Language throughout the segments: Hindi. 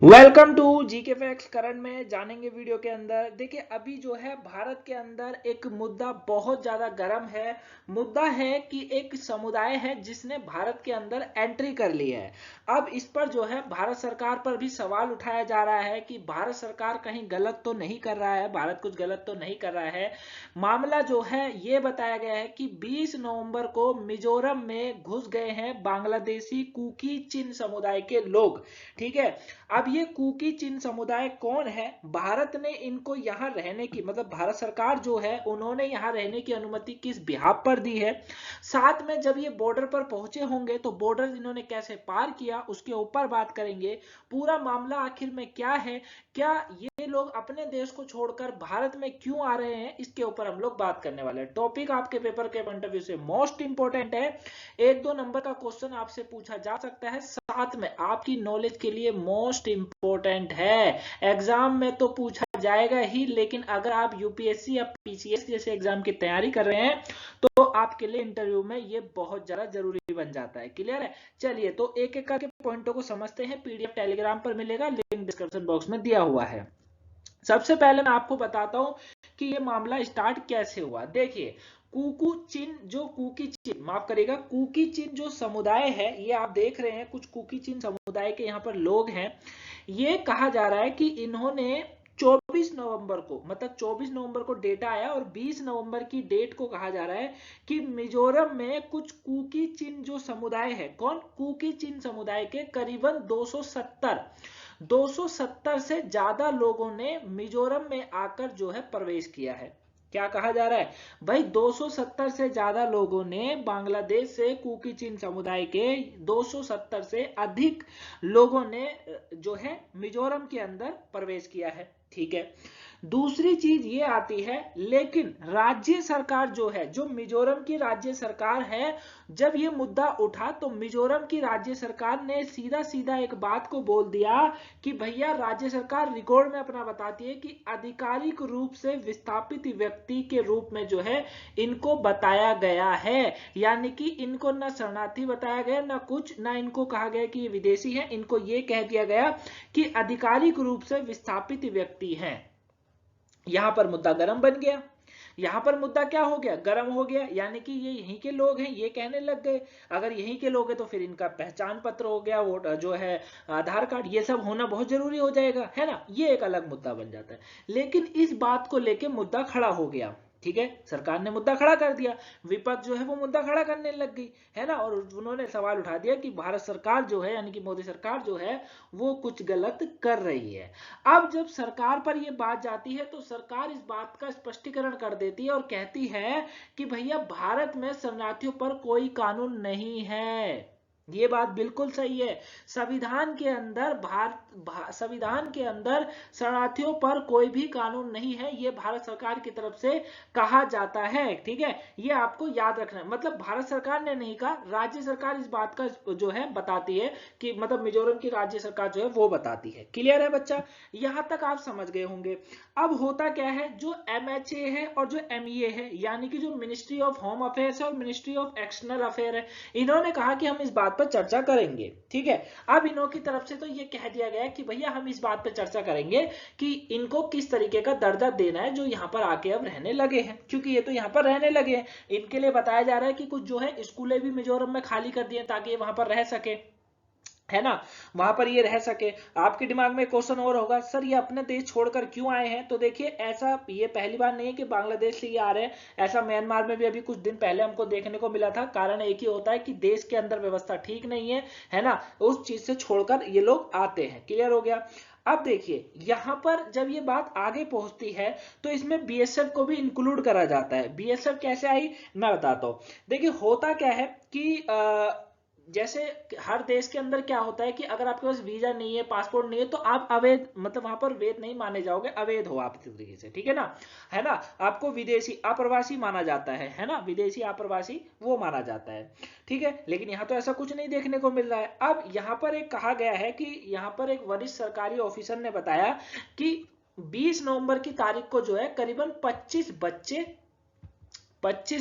Welcome to GK facts. Current में जानेंगे वीडियो के अंदर। देखिए अभी जो है भारत के अंदर एक मुद्दा बहुत ज्यादा गर्म है। मुद्दा है कि एक समुदाय है जिसने भारत के अंदर एंट्री कर ली है। अब इस पर जो है भारत सरकार पर भी सवाल उठाया जा रहा है कि भारत सरकार कहीं गलत तो नहीं कर रहा है, भारत कुछ गलत तो नहीं कर रहा है। मामला जो है ये बताया गया है कि 20 नवंबर को मिजोरम में घुस गए हैं बांग्लादेशी कुकी चिन समुदाय के लोग। ठीक है, अब ये कुकी चिन समुदाय कौन है? भारत ने इनको यहाँ रहने की, मतलब भारत सरकार जो है उन्होंने यहाँ रहने की अनुमति किस बिहाफ पर दी है? साथ में जब ये बॉर्डर पर पहुंचे होंगे तो बॉर्डर इन्होंने कैसे पार किया उसके ऊपर बात करेंगे। पूरा मामला आखिर में क्या है, क्या ये लोग अपने देश को छोड़कर भारत में क्यों आ रहे हैं, इसके ऊपर हम लोग बात करने वाले हैं। टॉपिक आपके पेपर के पॉइंट ऑफ व्यू से मोस्ट इंपोर्टेंट है। 1-2 नंबर का क्वेश्चन आपसे पूछा जा सकता है, साथ में आपकी नॉलेज के लिए मोस्ट इंपोर्टेंट है। एग्जाम में तो पूछा जाएगा ही, लेकिन अगर आप यूपीएससी या पीसीएस जैसे एग्जाम की तैयारी कर रहे हैं तो आपके लिए इंटरव्यू में ये बहुत ज्यादा जरूरी बन जाता है। क्लियर है? चलिए तो एक एक करके पॉइंटों को समझते हैं। पीडीएफ टेलीग्राम पर मिलेगा, लिंक डिस्क्रिप्शन बॉक्स में दिया हुआ है। सबसे पहले मैं आपको बताता हूं कि ये मामला स्टार्ट कैसे हुआ। देखिए कुकी चिन, जो कुकी चिन, माफ करिएगा, कुकी चिन जो समुदाय है, ये आप देख रहे हैं कुछ कुकी चिन समुदाय के यहाँ पर लोग हैं। ये कहा जा रहा है कि इन्होंने 24 नवंबर को, मतलब 24 नवंबर को डेटा आया और 20 नवंबर की डेट को कहा जा रहा है कि मिजोरम में कुछ कुकी चिन जो समुदाय है, कौन? कुकी चिन समुदाय के करीबन 270 से ज्यादा लोगों ने मिजोरम में आकर जो है प्रवेश किया है। क्या कहा जा रहा है भाई? 270 से ज्यादा लोगों ने बांग्लादेश से कुकी चिन समुदाय के 270 से अधिक लोगों ने जो है मिजोरम के अंदर प्रवेश किया है। ठीक है, दूसरी चीज ये आती है, लेकिन राज्य सरकार जो है, जो मिजोरम की राज्य सरकार है, जब ये मुद्दा उठा तो मिजोरम की राज्य सरकार ने सीधा सीधा एक बात को बोल दिया कि भैया, राज्य सरकार रिकॉर्ड में अपना बताती है कि आधिकारिक रूप से विस्थापित व्यक्ति के रूप में जो है इनको बताया गया है। यानी कि इनको ना शरणार्थी बताया गया, ना कुछ, ना इनको कहा गया कि ये विदेशी है। इनको ये कह दिया गया कि आधिकारिक रूप से विस्थापित व्यक्ति हैं। यहां पर मुद्दा गर्म बन गया। यहां पर मुद्दा क्या हो गया? गर्म हो गया। यानी कि ये यहीं के लोग हैं, ये कहने लग गए अगर यहीं के लोग हैं तो फिर इनका पहचान पत्र हो गया, वो जो है आधार कार्ड, ये सब होना बहुत जरूरी हो जाएगा, है ना? ये एक अलग मुद्दा बन जाता है। लेकिन इस बात को लेके मुद्दा खड़ा हो गया। ठीक है, सरकार ने मुद्दा खड़ा कर दिया, विपक्ष जो है वो मुद्दा खड़ा करने लग गई, है ना? और उन्होंने सवाल उठा दिया कि भारत सरकार जो है, यानी कि मोदी सरकार जो है, वो कुछ गलत कर रही है। अब जब सरकार पर यह बात जाती है तो सरकार इस बात का स्पष्टीकरण कर देती है और कहती है कि भैया, भारत में शरणार्थियों पर कोई कानून नहीं है। ये बात बिल्कुल सही है। संविधान के अंदर संविधान के अंदर शरणार्थियों पर कोई भी कानून नहीं है, ये भारत सरकार की तरफ से कहा जाता है। ठीक है, ये आपको याद रखना है। मतलब भारत सरकार ने नहीं कहा, राज्य सरकार इस बात का जो है बताती है कि, मतलब मिजोरम की राज्य सरकार जो है वो बताती है। क्लियर है बच्चा? यहां तक आप समझ गए होंगे। अब होता क्या है, जो एमएचए है और जो एमईए है, यानी कि जो मिनिस्ट्री ऑफ होम अफेयर्स है और मिनिस्ट्री ऑफ एक्सटर्नल अफेयर है, इन्होंने कहा कि हम इस बात पर चर्चा करेंगे। ठीक है, अब इन्हों की तरफ से तो ये कह दिया गया कि भैया, हम इस बात पर चर्चा करेंगे कि इनको किस तरीके का दर्जा देना है जो यहाँ पर आके अब रहने लगे हैं, क्योंकि ये तो यहाँ पर रहने लगे हैं। इनके लिए बताया जा रहा है कि कुछ जो है स्कूलें भी मिजोरम में खाली कर दिए ताकि ये वहां पर रह सके, है ना? वहां पर ये रह सके। आपके दिमाग में क्वेश्चन और होगा, सर ये अपने देश छोड़कर क्यों आए हैं? तो देखिए, ऐसा ये पहली बार नहीं है कि बांग्लादेश से ये आ रहे हैं। ऐसा म्यांमार में भी अभी कुछ दिन पहले हमको देखने को मिला था। कारण एक ही होता है कि देश के अंदर व्यवस्था ठीक नहीं है ना? उस चीज से छोड़कर ये लोग आते हैं। क्लियर हो गया? अब देखिए, यहां पर जब ये बात आगे पहुंचती है तो इसमें बीएसएफ को भी इंक्लूड करा जाता है। बीएसएफ कैसे आई मैं बताता हूं। देखिए होता क्या है कि जैसे हर देश के अंदर क्या होता है कि अगर आपके पास वीजा नहीं है, पासपोर्ट नहीं है, तो आप अवैध, मतलब वहां पर वैध नहीं माने जाओगे, अवैध हो आप इस तरीके से। ठीक है ना? है ना? आपको विदेशी अप्रवासी माना जाता है ना? विदेशी अप्रवासी वो माना जाता है। ठीक है, लेकिन यहाँ तो ऐसा कुछ नहीं देखने को मिल रहा है। अब यहाँ पर एक कहा गया है कि यहाँ पर एक वरिष्ठ सरकारी ऑफिसर ने बताया कि 20 नवंबर की तारीख को जो है करीबन 25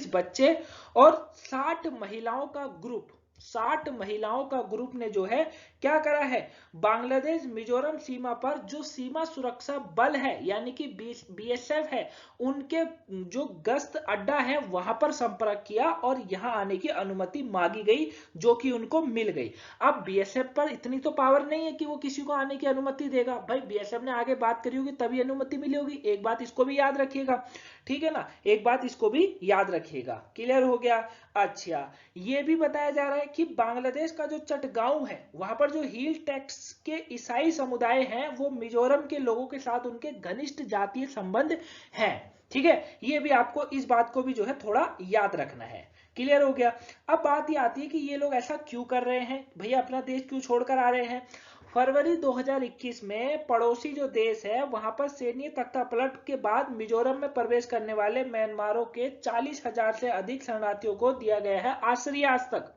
बच्चे और 60 महिलाओं का ग्रुप 60 महिलाओं का ग्रुप ने जो है क्या करा है, बांग्लादेश मिजोरम सीमा पर जो सीमा सुरक्षा बल है यानी कि बीएसएफ है, उनके जो गश्त अड्डा है वहां पर संपर्क किया और यहां आने की अनुमति मांगी गई, जो कि उनको मिल गई। अब बीएसएफ पर इतनी तो पावर नहीं है कि वो किसी को आने की अनुमति देगा, भाई बीएसएफ ने आगे बात करी होगी तभी अनुमति मिली होगी, एक बात इसको भी याद रखिएगा, ठीक है ना, एक बात इसको भी याद रखिएगा। क्लियर हो गया। अच्छा, ये भी बताया जा रहा है कि बांग्लादेश का जो चटगांव है वहां पर जो हील टेक्स के ईसाई समुदाय हैं वो मिजोरम के लोगों के साथ उनके घनिष्ठ जातीय संबंध हैं। ठीक है, ये भी आपको इस बात को भी जो है थोड़ा याद रखना है। क्लियर हो गया। अब बात ये आती है कि ये लोग ऐसा क्यों कर रहे हैं, भैया अपना देश क्यों छोड़कर आ रहे हैं। फरवरी 2021 में पड़ोसी जो देश है वहां पर सैन्य तख्तापलट के बाद मिजोरम में प्रवेश करने वाले म्यांमारों के 40,000 से अधिक शरणार्थियों को दिया गया है आश्रय आज तक।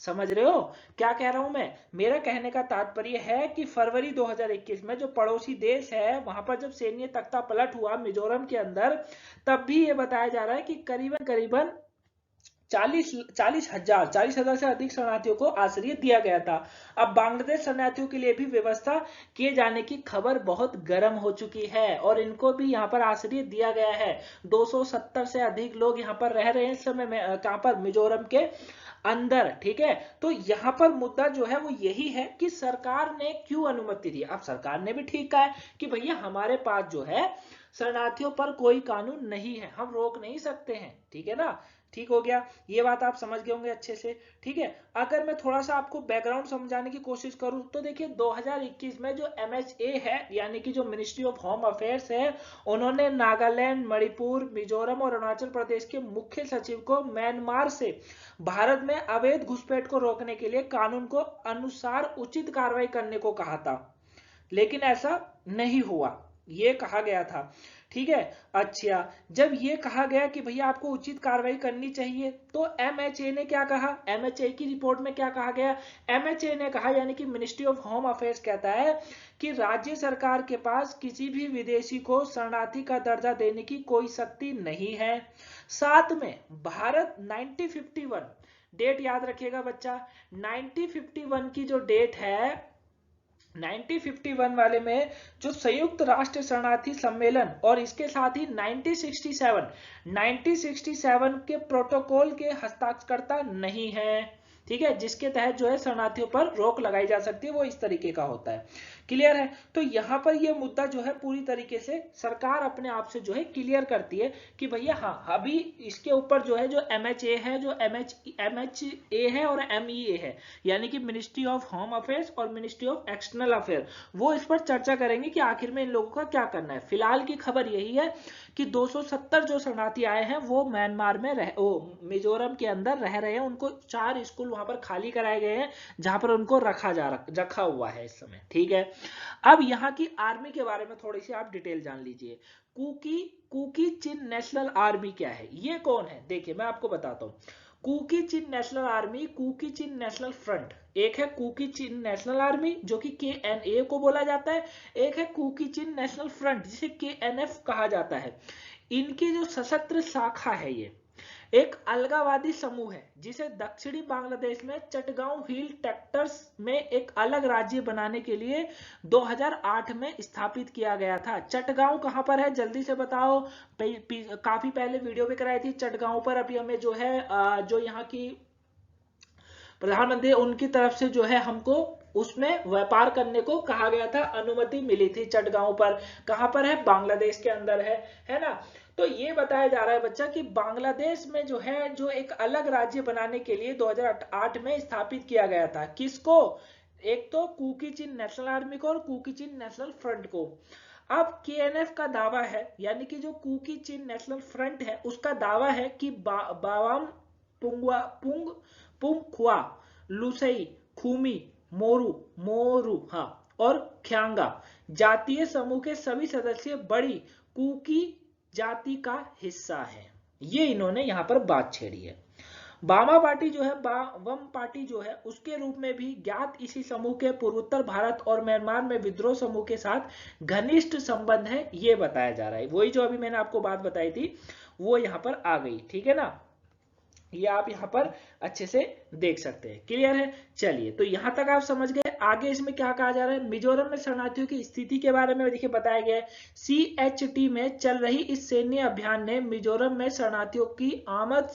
समझ रहे हो क्या कह रहा हूं मैं, मेरा कहने का तात्पर्य है कि फरवरी 2021 में जो पड़ोसी देश है वहां पर जब सैन्य तख्तापलट हुआ मिजोरम के अंदर, तब भी ये बताया जा रहा है कि करीबन करीबन 40,000 से अधिक शरणार्थियों को आश्रय दिया गया था। अब बांग्लादेश शरणार्थियों के लिए भी व्यवस्था किए जाने की खबर बहुत गर्म हो चुकी है और इनको भी यहाँ पर आश्रय दिया गया है। 270 से अधिक लोग यहाँ पर रह रहे हैं इस समय में, कहां पर, मिजोरम के अंदर। ठीक है, तो यहाँ पर मुद्दा जो है वो यही है कि सरकार ने क्यों अनुमति दी। अब सरकार ने भी ठीक कहा है कि भैया हमारे पास जो है शरणार्थियों पर कोई कानून नहीं है, हम रोक नहीं सकते हैं। ठीक है ना, ठीक हो गया, ये बात आप समझ गए होंगे अच्छे से। ठीक है, अगर मैं थोड़ा सा आपको बैकग्राउंड समझाने की कोशिश करूं तो देखिए 2021 में जो MHA है यानी कि जो मिनिस्ट्री ऑफ होम अफेयर्स है, उन्होंने नागालैंड, मणिपुर, मिजोरम और अरुणाचल प्रदेश के मुख्य सचिव को म्यांमार से भारत में अवैध घुसपैठ को रोकने के लिए कानून को अनुसार उचित कार्रवाई करने को कहा था, लेकिन ऐसा नहीं हुआ, ये कहा गया था। ठीक है, अच्छा, जब ये कहा गया कि भैया आपको उचित कार्रवाई करनी चाहिए तो MHA ने क्या कहा, MHA की रिपोर्ट में क्या कहा गया, MHA ने कहा यानी कि मिनिस्ट्री ऑफ होम अफेयर्स कहता है कि राज्य सरकार के पास किसी भी विदेशी को शरणार्थी का दर्जा देने की कोई शक्ति नहीं है। साथ में भारत 1951 डेट याद रखिएगा बच्चा, 1951 की जो डेट है 1951 वाले में जो संयुक्त राष्ट्र शरणार्थी सम्मेलन और इसके साथ ही 1967 के प्रोटोकॉल के हस्ताक्षरकर्ता नहीं है। ठीक है, जिसके तहत जो है शरणार्थियों पर रोक लगाई जा सकती है, वो इस तरीके का होता है। क्लियर है, तो यहां पर ये मुद्दा जो है पूरी तरीके से सरकार अपने आप से जो है क्लियर करती है कि भैया हाँ, अभी इसके ऊपर जो है जो MHA है, जो MHA है और MEA है यानी कि मिनिस्ट्री ऑफ होम अफेयर्स और मिनिस्ट्री ऑफ एक्सटर्नल अफेयर, वो इस पर चर्चा करेंगे कि आखिर में इन लोगों का क्या करना है। फिलहाल की खबर यही है कि 270 जो शरणार्थी आए हैं वो म्यांमार में मिजोरम के अंदर रह रहे हैं, उनको 4 स्कूल वहां पर खाली कराए गए हैं जहां पर उनको रखा हुआ है इस समय। ठीक है, अब यहाँ की आर्मी के बारे में थोड़ी सी आप डिटेल जान लीजिए। कुकी चिन नेशनल आर्मी क्या है, ये कौन है, देखिए मैं आपको बताता हूँ। कुकी चिन नेशनल आर्मी, कुकी चिन नेशनल फ्रंट, एक है कुकी चिन नेशनल आर्मी जो कि KNA को बोला जाता है, एक है कुकी चिन नेशनल फ्रंट जिसे KNF कहा जाता है। इनकी जो सशस्त्र शाखा है ये एक अलगावादी समूह है जिसे दक्षिणी बांग्लादेश में चटगांव हिल टेक्टर्स में एक अलग राज्य बनाने के लिए 2008 में स्थापित किया गया था। चटगांव कहां पर है जल्दी से बताओ, काफी पहले वीडियो भी कराई थी चटगांव पर। अभी हमें जो है जो यहाँ की प्रधानमंत्री उनकी तरफ से जो है हमको उसमें व्यापार करने को कहा गया था, अनुमति मिली थी चटगांव पर। कहां पर है, बांग्लादेश के अंदर है ना। तो ये बताया जा रहा है बच्चा कि बांग्लादेश में जो है जो एक अलग राज्य बनाने के लिए 2008 में स्थापित किया गया था। किसको, एक तो कुकी चिन नेशनल आर्मी को और कुकी चिन नेशनल फ्रंट को। अब KNF का दावा है यानी कि जो कुकी चिन नेशनल फ्रंट है उसका दावा है कि बावाम पुंगखुआ, लुसई, खुमी, मोरू हाँ और ख्यांगा जातीय समूह के सभी सदस्य बड़ी कुकी जाति का हिस्सा है। ये इन्होंने यहां पर बात छेड़ी है। बामा पार्टी जो है, वम पार्टी जो है उसके रूप में भी ज्ञात इसी समूह के पूर्वोत्तर भारत और म्यांमार में विद्रोह समूह के साथ घनिष्ठ संबंध है, ये बताया जा रहा है। वही जो अभी मैंने आपको बात बताई थी वो यहां पर आ गई। ठीक है ना, ये आप यहां पर अच्छे से देख सकते हैं। क्लियर है? चलिए, तो यहां तक आप समझ गए। आगे इसमें क्या कहा जा रहा है, मिजोरम में शरणार्थियों की स्थिति के बारे में देखिए बताया गया है। CHT में चल रही इस सैन्य अभियान ने मिजोरम में शरणार्थियों की आमद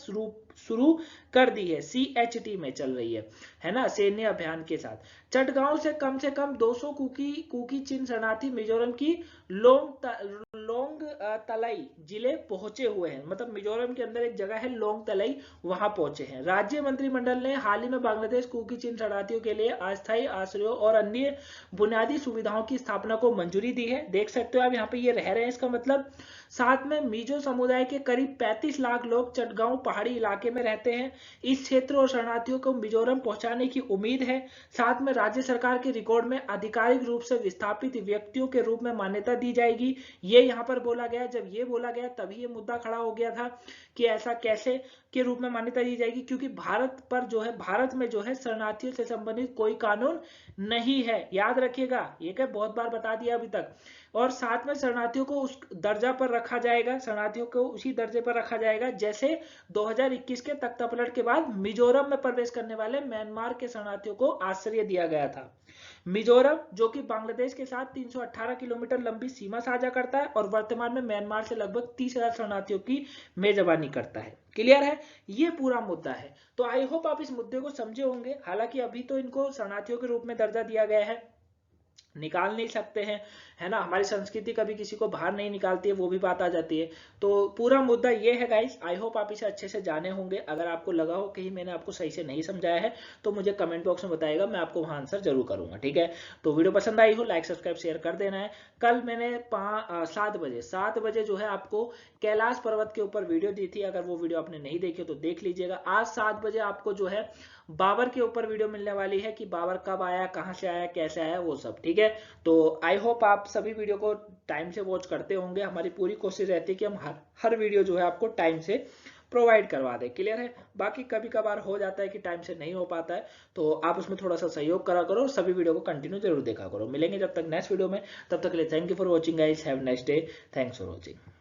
शुरू कर दी है। CHT में चल रही है ना, सैन्य अभियान के साथ। चटगांव से कम 200 कुकी चिन शरणार्थी मिजोरम की लोंग तलाई जिले पहुंचे हुए हैं। मतलब मिजोरम के अंदर एक जगह है लोंग तलाई, वहां पहुंचे हैं। राज्य मंत्रिमंडल ने हाल ही में बांग्लादेश कुकी चिन शरणार्थियों के लिए अस्थायी आश्रयों और अन्य बुनियादी सुविधाओं की स्थापना को मंजूरी दी है। देख सकते हो आप यहाँ पे ये रह रहे हैं, इसका मतलब। साथ में मिजो समुदाय के करीब 35 लाख लोग चटगांव पहाड़ी इलाके में रहते हैं। इस क्षेत्र और शरणार्थियों को मिजोरम पहुंचाने की उम्मीद है। साथ में राज्य सरकार के रिकॉर्ड में आधिकारिक रूप से विस्थापित व्यक्तियों के रूप में मान्यता दी जाएगी। ये यहाँ पर बोला गया। जब ये बोला गया तभी ये मुद्दा खड़ा हो गया था कि ऐसा कैसे के रूप में मान्यता दी जाएगी, क्योंकि भारत में जो है शरणार्थियों से संबंधित कोई कानून नहीं है। याद रखिएगा, ये क्या बहुत बार बता दिया अभी तक। और साथ में शरणार्थियों को उस दर्जा पर रखा जाएगा, शरणार्थियों को उसी दर्जे पर रखा जाएगा जैसे 2021 के तख्तापलट के बाद मिजोरम में प्रवेश करने वाले म्यांमार के शरणार्थियों को आश्रय दिया गया था। मिजोरम, जो कि बांग्लादेश के साथ 318 किलोमीटर लंबी सीमा साझा करता है और वर्तमान में म्यांमार से लगभग 30,000 शरणार्थियों की मेजबानी करता है। क्लियर है? ये पूरा मुद्दा है। तो आई होप आप इस मुद्दे को समझे होंगे। हालांकि अभी तो इनको शरणार्थियों के रूप में दर्जा दिया गया है, निकाल नहीं सकते हैं, है ना। हमारी संस्कृति कभी किसी को बाहर नहीं निकालती है, वो भी बात आ जाती है। तो पूरा मुद्दा ये है गाइस। आई होप आप इसे अच्छे से जाने होंगे। अगर आपको लगा हो कहीं मैंने आपको सही से नहीं समझाया है तो मुझे कमेंट बॉक्स में बताइएगा, मैं आपको वहां आंसर जरूर करूंगा। ठीक है, तो वीडियो पसंद आई हो लाइक सब्सक्राइब शेयर कर देना है। कल मैंने 7 बजे जो है आपको कैलाश पर्वत के ऊपर वीडियो दी थी। अगर वो वीडियो आपने नहीं देखी तो देख लीजिएगा। आज 7 बजे आपको जो है बाबर के ऊपर वीडियो मिलने वाली है कि बाबर कब आया, कहां से आया, कैसे आया, वो सब। ठीक है, तो आई होप आप सभी वीडियो को टाइम से वॉच करते होंगे। हमारी पूरी कोशिश रहती है कि हम हर वीडियो जो है आपको टाइम से प्रोवाइड करवा दें। क्लियर है? बाकी कभी कभार हो जाता है कि टाइम से नहीं हो पाता है, तो आप उसमें थोड़ा सा सहयोग करा करो। सभी वीडियो को कंटिन्यू जरूर देखा करो। मिलेंगे जब तक नेक्स्ट वीडियो में, तब तक के लिए thank you for watching guys, have nice day, thanks for watching.